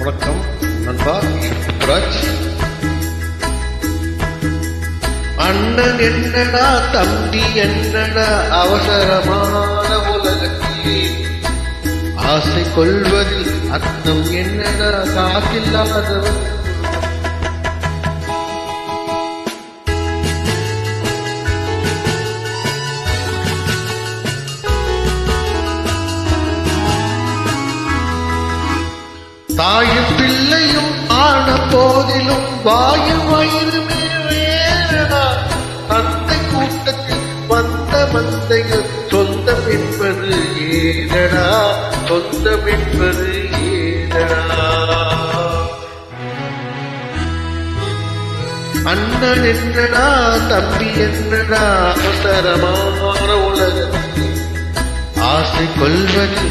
வணக்கம் நண்பா ராஜ். அண்ணன் என்னடா தம்பி என்னடா அவசரமான உலகத்திலே ஆசை கொள்வதில் அர்த்தம் என்னடா காசில்லாதவன். தாயும் பிள்ளையும் ஆன போதிலும் வாயும் வயிறுமே வேறடா. தந்தை கூட்டத்தில் வந்த மந்தைகள் சொந்தம் என்பது ஏதடா, சொந்தம் என்பது ஏதடா. அண்ணன் என்னடா தம்பி என்னடா அவசரமான உலகத்தில் ஆசை கொள்வது